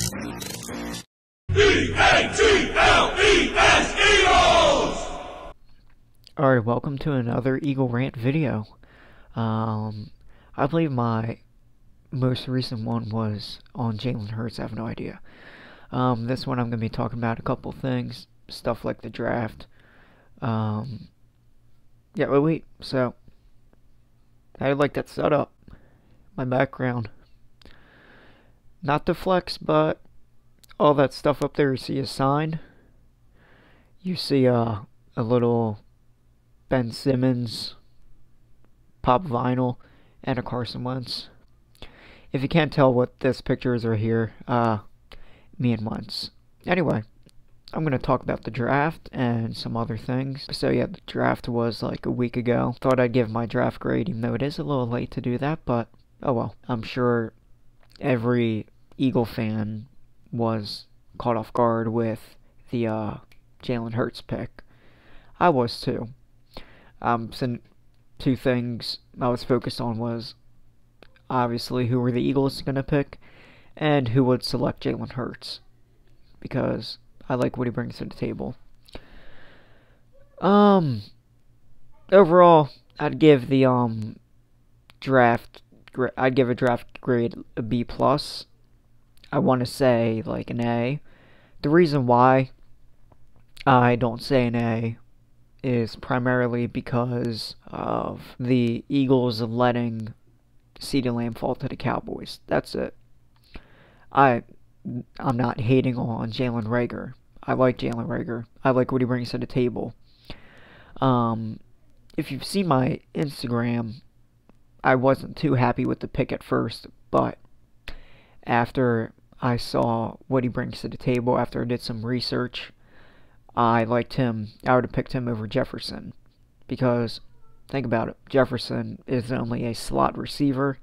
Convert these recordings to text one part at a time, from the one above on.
E-A-G-L-E-S, Eagles! Alright, welcome to another Eagle Rant video. I believe my most recent one was on Jalen Hurts. I have no idea. This one I'm going to be talking about a couple things, stuff like the draft. So, I like that setup. My background. Not to flex, but all that stuff up there, you see a sign. You see a little Ben Simmons pop vinyl and a Carson Wentz. If you can't tell what this picture is right here, me and Wentz. Anyway, I'm going to talk about the draft and some other things. So yeah, the draft was like a week ago. Thought I'd give my draft grade, even though it is a little late to do that, but oh well. I'm sure every Eagle fan was caught off guard with the Jalen Hurts pick. I was too. So two things I was focused on was obviously who were the Eagles going to pick and who would select Jalen Hurts, because I like what he brings to the table. Overall, I'd give the I'd give a draft grade a B+. I want to say like an A. The reason why I don't say an A is primarily because of the Eagles letting CeeDee Lamb fall to the Cowboys. That's it. I'm not hating on Jalen Reagor. I like Jalen Reagor. I like what he brings to the table. If you've seen my Instagram, I wasn't too happy with the pick at first, but after I saw what he brings to the table, after I did some research, I liked him. I would have picked him over Jefferson, because think about it, Jefferson is only a slot receiver.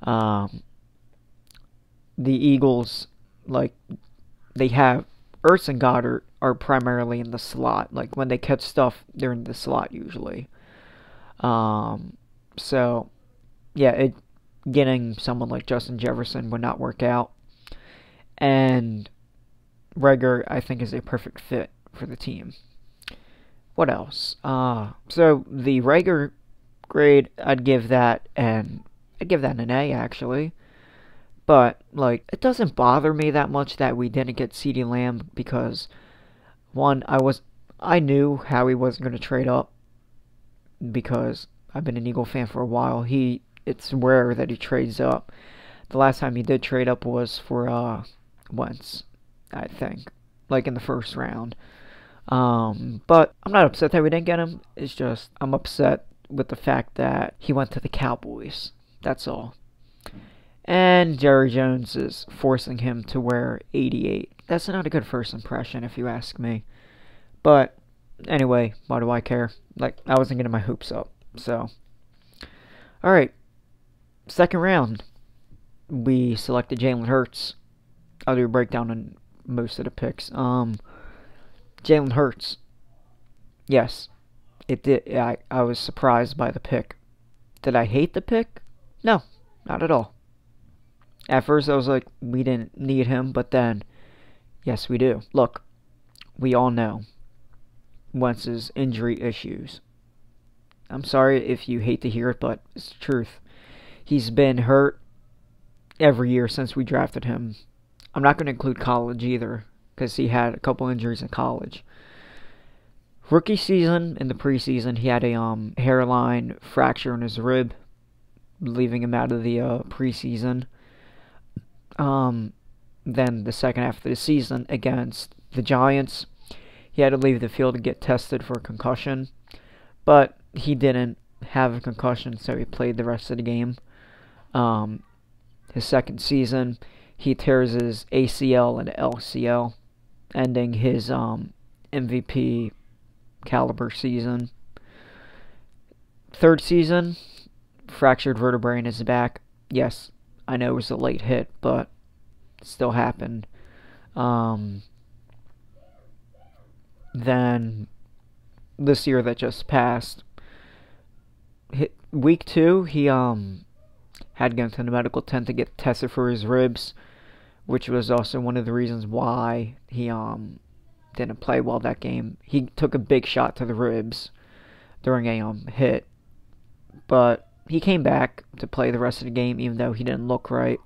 The Eagles, like, they have Ertz and Goddard are primarily in the slot. Like, when they catch stuff, they're in the slot usually. So yeah, getting someone like Justin Jefferson would not work out. And Reagor, I think, is a perfect fit for the team. What else? So the Reagor grade, I'd give that an A, actually. But like, it doesn't bother me that much that we didn't get CeeDee Lamb, because one, I knew how he wasn't going to trade up, because I've been an Eagle fan for a while. It's rare that he trades up. The last time he did trade up was for Wentz, I think, like in the first round. But I'm not upset that we didn't get him. It's just I'm upset with the fact that he went to the Cowboys. That's all. And Jerry Jones is forcing him to wear 88. That's not a good first impression, if you ask me. But anyway, why do I care? Like, I wasn't getting my hopes up. So, alright. Second round, we selected Jalen Hurts. I'll do a breakdown on most of the picks. Jalen Hurts. Yes, it did. I was surprised by the pick. Did I hate the pick? No, not at all. At first I was like, we didn't need him, but then, yes, we do. Look, we all know Wentz's injury issues. I'm sorry if you hate to hear it, but it's the truth. He's been hurt every year since we drafted him. I'm not going to include college either, because he had a couple injuries in college. Rookie season, in the preseason, he had a hairline fracture in his rib, leaving him out of the preseason. Then the second half of the season against the Giants, he had to leave the field to get tested for a concussion, but he didn't have a concussion, so he played the rest of the game. His second season, he tears his ACL and LCL, ending his MVP caliber season. Third season, fractured vertebrae in his back. Yes, I know it was a late hit, but it still happened. Then this year that just passed, week 2, he had gone to the medical tent to get tested for his ribs, which was also one of the reasons why he didn't play well that game. He took a big shot to the ribs during a hit, but he came back to play the rest of the game, even though he didn't look right.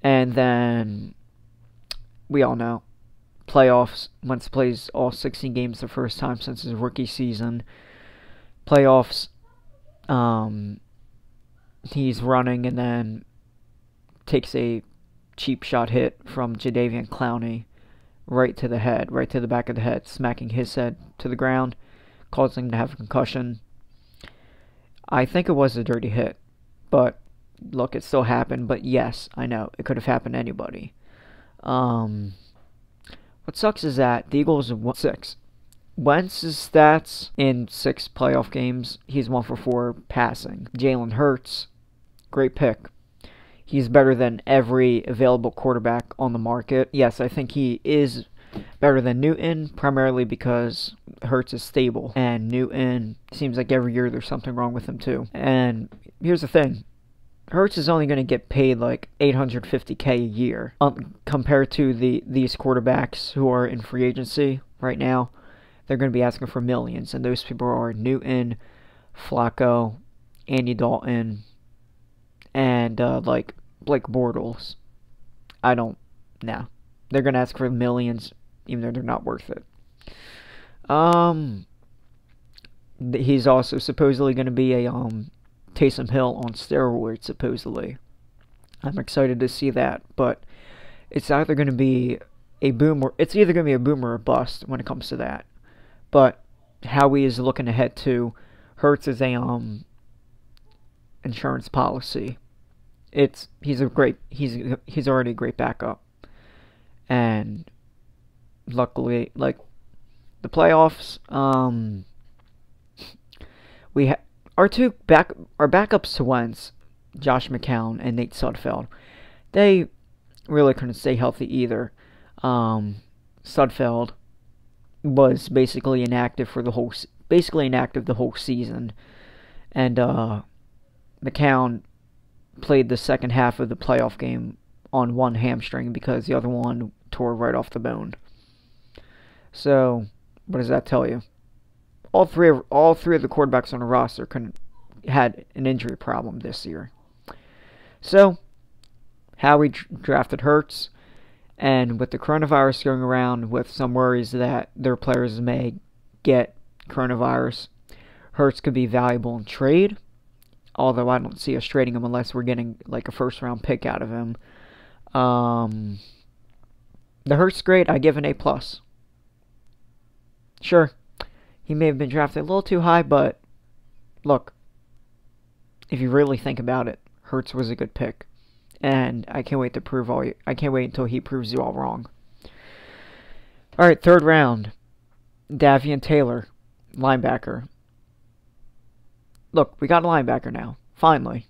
And then we all know, playoffs, Wentz plays all 16 games the first time since his rookie season. Playoffs, he's running and then takes a cheap shot hit from Jadeveon Clowney right to the head, right to the back of the head, smacking his head to the ground, causing him to have a concussion. I think it was a dirty hit, but look, it still happened. But yes, I know, it could have happened to anybody. What sucks is that the Eagles won 6. Wentz's stats in 6 playoff games, he's 1 for 4 passing. Jalen Hurts, great pick. He's better than every available quarterback on the market. Yes, I think he is better than Newton, primarily because Hurts is stable. And Newton, seems like every year there's something wrong with him too. And here's the thing. Hurts is only going to get paid like $850K a year compared to these quarterbacks who are in free agency right now. They're going to be asking for millions. And those people are Newton, Flacco, Andy Dalton, and like Blake Bortles. I don't know. They're gonna ask for millions, even though they're not worth it. He's also supposedly gonna be a Taysom Hill on steroids. Supposedly, I'm excited to see that. But it's either gonna be a boom or a bust when it comes to that. But Howie is looking ahead to Hurts as a insurance policy. He's already a great backup, and luckily, like the playoffs, our backups to Wentz, Josh McCown and Nate Sudfeld, they really couldn't stay healthy either. Sudfeld was basically inactive the whole season, and McCown played the second half of the playoff game on one hamstring because the other one tore right off the bone. So, what does that tell you? All three of the quarterbacks on the roster had an injury problem this year. So, Howie drafted Hurts, and with the coronavirus going around, with some worries that their players may get coronavirus, Hurts could be valuable in trade. Although I don't see us trading him unless we're getting like a first-round pick out of him. The Hurts grade, I give an A+. Sure, he may have been drafted a little too high, but look, if you really think about it, Hurts was a good pick, and I can't wait until he proves you all wrong. All right, 3rd round, Davion Taylor, linebacker. Look, we got a linebacker now. Finally.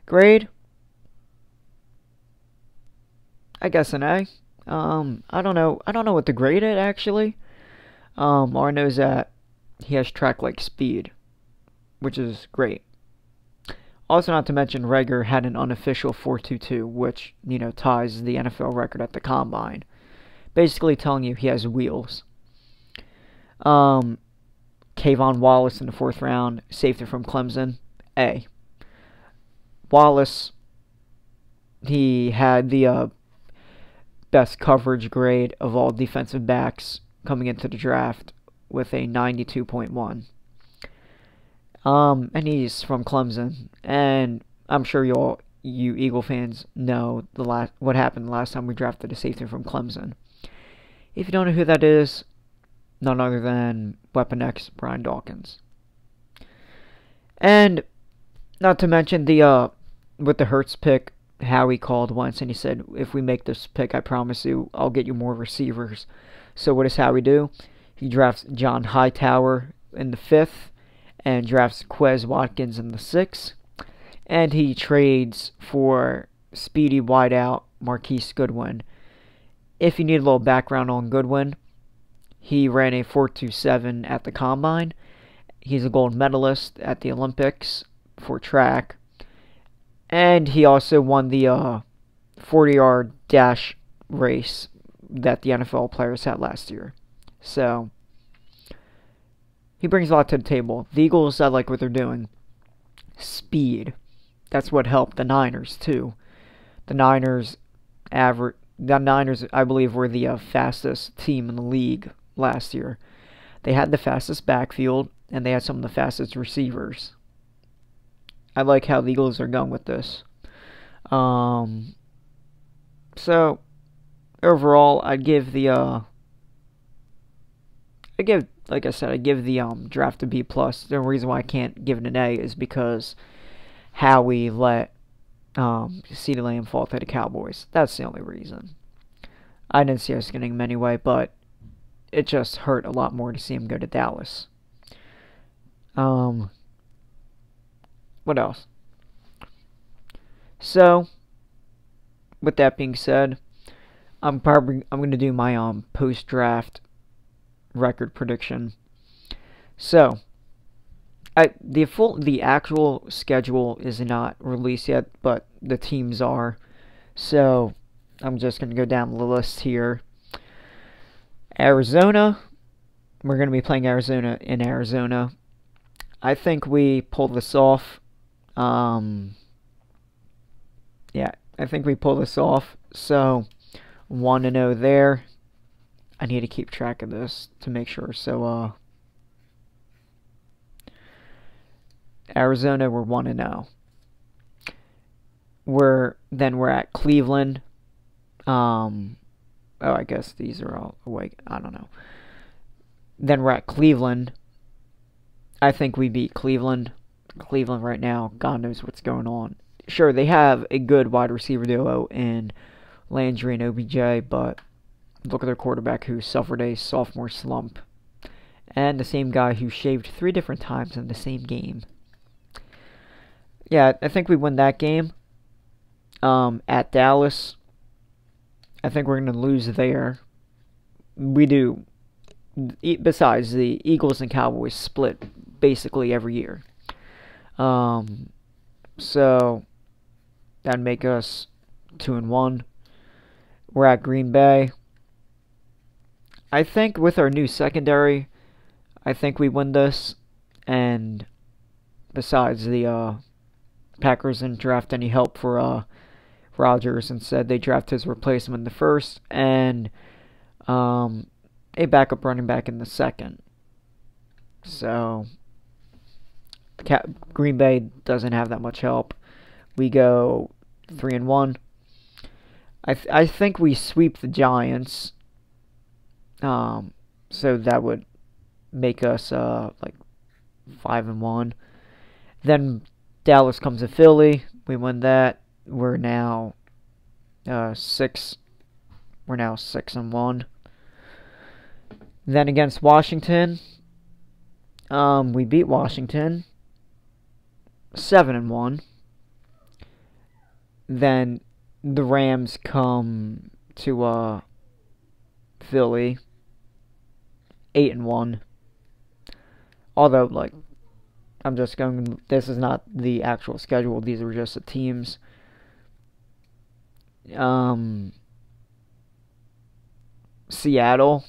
Grade? I guess an A. I don't know what to grade it, actually. All I know is that he has track-like speed, which is great. Also, not to mention, Reagor had an unofficial 4.22, which, ties the NFL record at the Combine. Basically telling you he has wheels. Kayvon Wallace in the 4th round, safety from Clemson, A. Wallace, he had the best coverage grade of all defensive backs coming into the draft with a 92.1. And he's from Clemson, and I'm sure you Eagle fans know what happened the last time we drafted a safety from Clemson. If you don't know who that is, none other than Weapon X, Brian Dawkins. And not to mention with the Hurts pick, Howie called once and he said, if we make this pick, I promise you, I'll get you more receivers. So what does Howie do? He drafts John Hightower in the 5th and drafts Quez Watkins in the 6th. And he trades for speedy wideout Marquise Goodwin. If you need a little background on Goodwin, he ran a 4.27 at the Combine. He's a gold medalist at the Olympics for track. And he also won the 40-yard dash race that the NFL players had last year. So he brings a lot to the table. The Eagles, I like what they're doing. Speed. That's what helped the Niners too. The Niners, I believe, were the fastest team in the league last year. They had the fastest backfield, and they had some of the fastest receivers. I like how the Eagles are going with this. So overall, I give the draft a B plus. The reason why I can't give it an A is because how we let CeeDee Lamb fall to the Cowboys. That's the only reason. I didn't see us getting him anyway, but it just hurt a lot more to see him go to Dallas. What else? So, with that being said, I'm going to do my post-draft record prediction. So, the actual schedule is not released yet, but the teams are. So, I'm just going to go down the list here. Arizona, we're going to be playing Arizona in Arizona. I think we pull this off. Yeah, I think we pull this off. So, 1-0 there. I need to keep track of this to make sure. So, Arizona, we're 1-0. We're at Cleveland. I guess these are all away. I don't know. Then we're at Cleveland. I think we beat Cleveland. Cleveland right now, God knows what's going on. Sure, they have a good wide receiver duo in Landry and OBJ, but look at their quarterback who suffered a sophomore slump. And the same guy who shaved 3 different times in the same game. Yeah, I think we win that game. At Dallas, I think we're going to lose there. We do. Besides, the Eagles and Cowboys split basically every year. So that'd make us 2-1. We're at Green Bay. I think with our new secondary, I think we win this. And besides, the Packers didn't draft any help for Rodgers. Instead, they draft his replacement in the first and a backup running back in the second. So Green Bay doesn't have that much help. We go 3-1. I think we sweep the Giants. So that would make us like 5-1. Then Dallas comes to Philly. We win that. We're now 6. We're now 6-1. Then against Washington, we beat Washington 7-1. Then the Rams come to Philly 8-1. Although, like, I'm just going. This is not the actual schedule. These are just the teams. Seattle,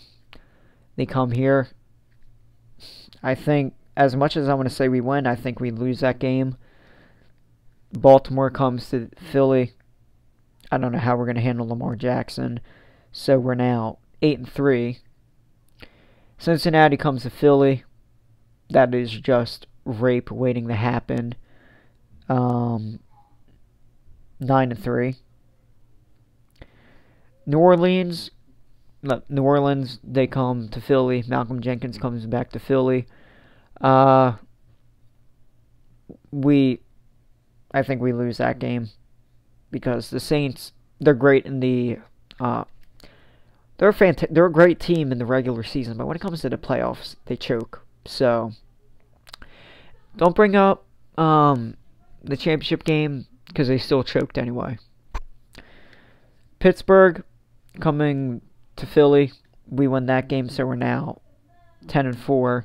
they come here. I think, as much as I want to say we win, I think we lose that game. Baltimore comes to Philly. I don't know how we're going to handle Lamar Jackson. So we're now 8-3. Cincinnati comes to Philly. That is just rape waiting to happen. 9-3. New Orleans, they come to Philly. Malcolm Jenkins comes back to Philly. I think we lose that game because the Saints, they're great in the they're a great team in the regular season, but when it comes to the playoffs, they choke. So don't bring up the championship game because they still choked anyway. Pittsburgh coming to Philly, we won that game, so we're now 10-4.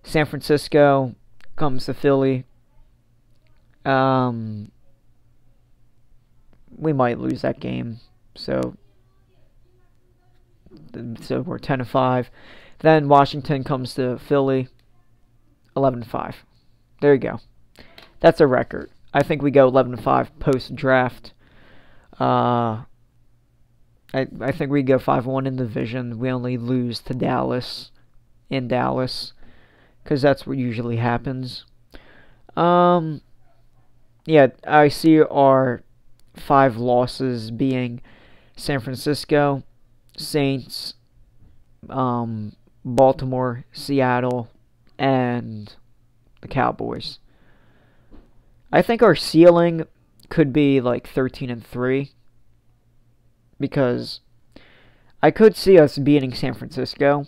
San Francisco comes to Philly. we might lose that game. So we're 10-5. Then Washington comes to Philly, 11-5. There you go. That's a record. I think we go 11-5 post draft. I think we go 5-1 in the division. We only lose to Dallas in Dallas because that's what usually happens. Yeah, I see our 5 losses being San Francisco, Saints, Baltimore, Seattle, and the Cowboys. I think our ceiling could be like 13-3 because I could see us beating San Francisco,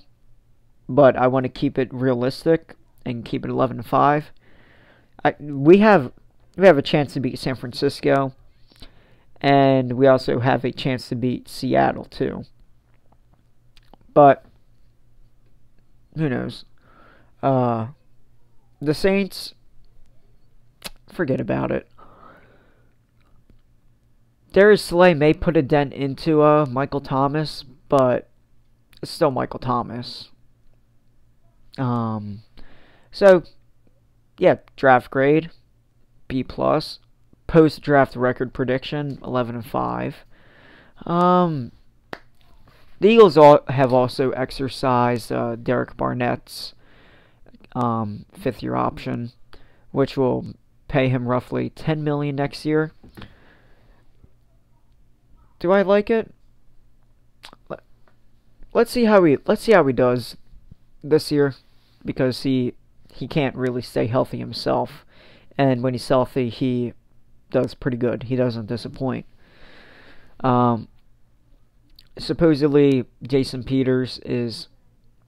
but I want to keep it realistic and keep it 11-5. We have a chance to beat San Francisco, and we also have a chance to beat Seattle too. But who knows? The Saints, forget about it. Darius Slay may put a dent into Michael Thomas, but it's still Michael Thomas. So yeah, draft grade B+. Post draft record prediction 11-5. The Eagles have also exercised Derek Barnett's 5th-year option, which will pay him roughly $10 million next year. Do I like it? Let's see how he does this year, because he can't really stay healthy himself, and when he's healthy, he does pretty good. He doesn't disappoint. Supposedly, Jason Peters is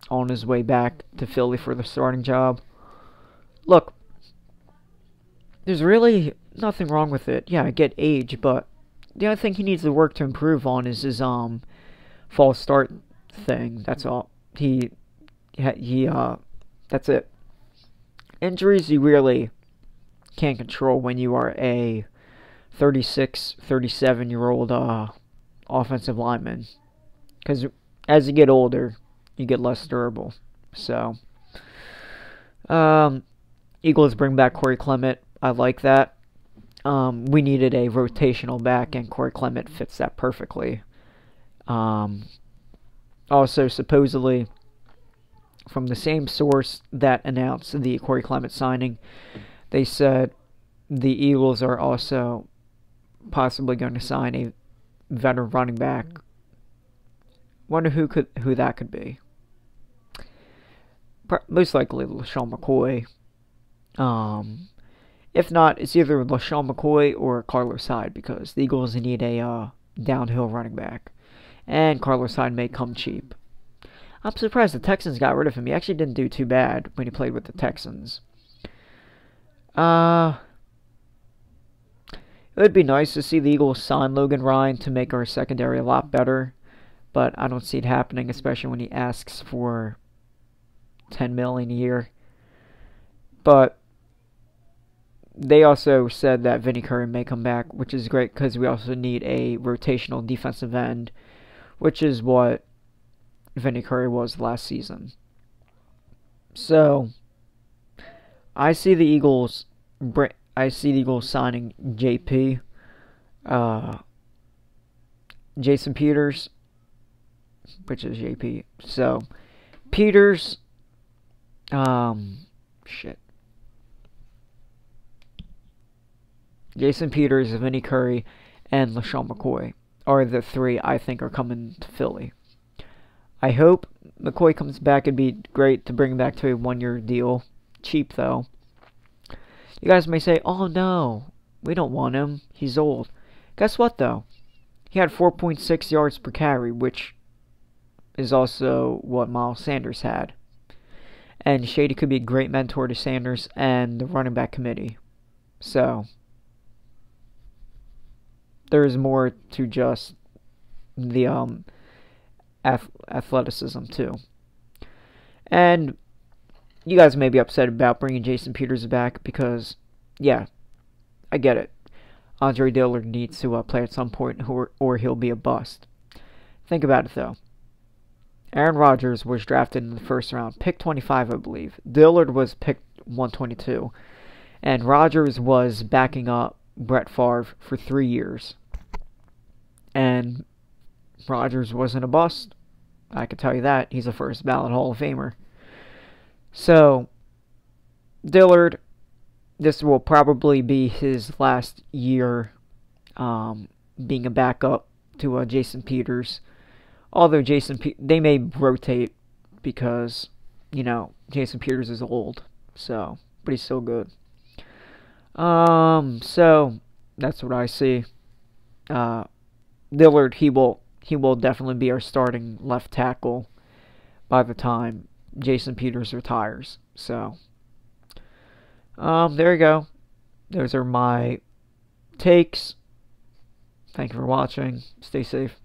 on his way back to Philly for the starting job. Look, there's really nothing wrong with it. Yeah, I get age, but the only thing he needs to work to improve on is his false start thing. That's all. That's it. Injuries you really can't control when you are a 36, 37-year-old offensive lineman. Because as you get older, you get less durable. So, Eagles bring back Corey Clement. I like that. We needed a rotational back, and Corey Clement fits that perfectly. Also, supposedly, from the same source that announced the Corey Clement signing, they said the Eagles are also possibly going to sign a veteran running back. Wonder who that could be. Most likely LaShawn McCoy. If not, it's either LaShawn McCoy or Carlos Hyde, because the Eagles need a downhill running back, and Carlos Hyde may come cheap. I'm surprised the Texans got rid of him. He actually didn't do too bad when he played with the Texans. It would be nice to see the Eagles sign Logan Ryan to make our secondary a lot better, but I don't see it happening, especially when he asks for $10 million a year. But they also said that Vinny Curry may come back, which is great because we also need a rotational defensive end, which is what Vinny Curry was last season. So I see the Eagles signing JP, Jason Peters, which is JP. So Peters, Jason Peters, Vinny Curry, and LaShawn McCoy are the 3 I think are coming to Philly. I hope McCoy comes back. It'd be great to bring him back to a 1-year deal. Cheap, though. You guys may say, oh no, we don't want him. He's old. Guess what, though? He had 4.6 yards per carry, which is also what Miles Sanders had. And Shady could be a great mentor to Sanders and the running back committee. So there is more to just the athleticism too. And you guys may be upset about bringing Jason Peters back because, yeah, I get it. Andre Dillard needs to play at some point, or he'll be a bust. Think about it, though. Aaron Rodgers was drafted in the first round, pick 25, I believe. Dillard was picked 122. And Rodgers was backing up Brett Favre for 3 years. And Rodgers wasn't a bust. I can tell you that. He's a first ballot Hall of Famer. So, Dillard, this will probably be his last year being a backup to Jason Peters. Although they may rotate because, Jason Peters is old. So, but he's still good. So that's what I see. Dillard, he will definitely be our starting left tackle by the time Jason Peters retires. So, there you go. Those are my takes. Thank you for watching. Stay safe.